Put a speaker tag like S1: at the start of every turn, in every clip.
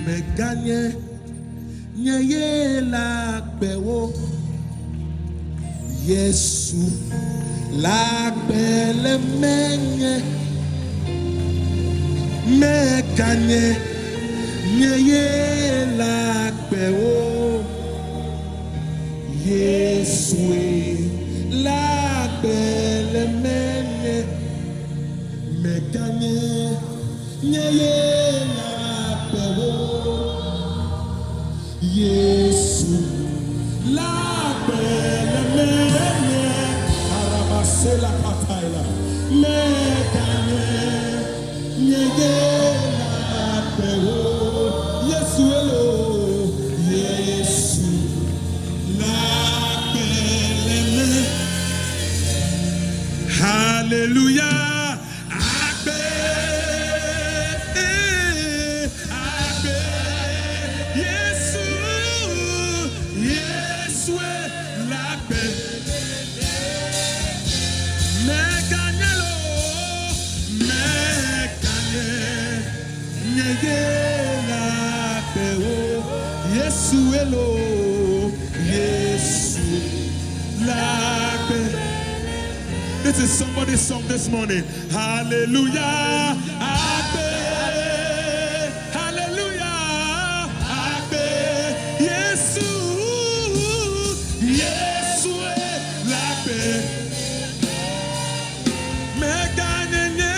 S1: Meganye Nye la bewo Yesu la belle menye Meganye Nye la bewo Yesu la belle menye Meganye Nye la bewo Yesu la belle menye Arabasela kataila Meganye Nye la bewo Yesu elo Yesu la belle menye Hallelujah. This is somebody's song this morning. Hallelujah. Hallelujah. Yesu. Yesu lape. Meganye.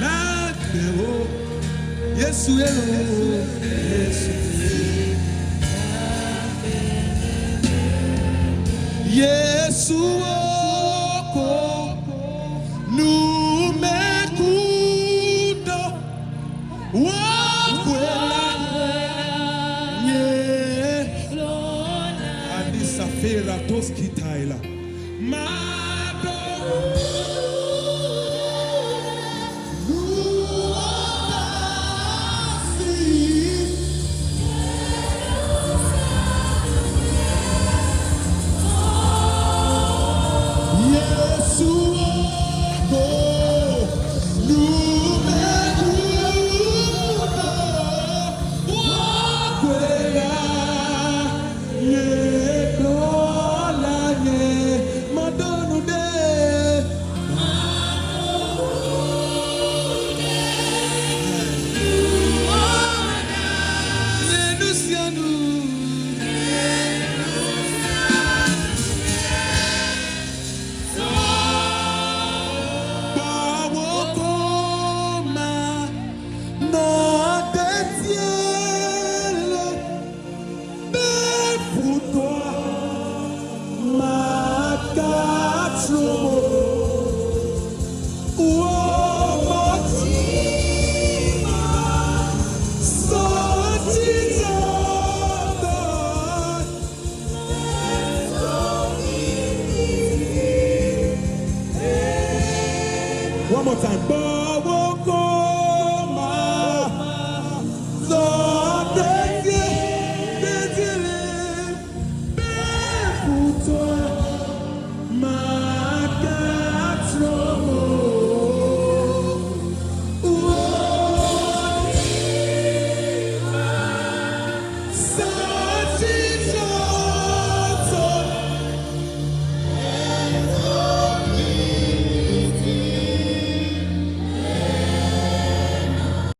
S1: Lape. Yesu Yesu. Yesu oko numekudo wakwela nye adisafera toskitaila mado One more time.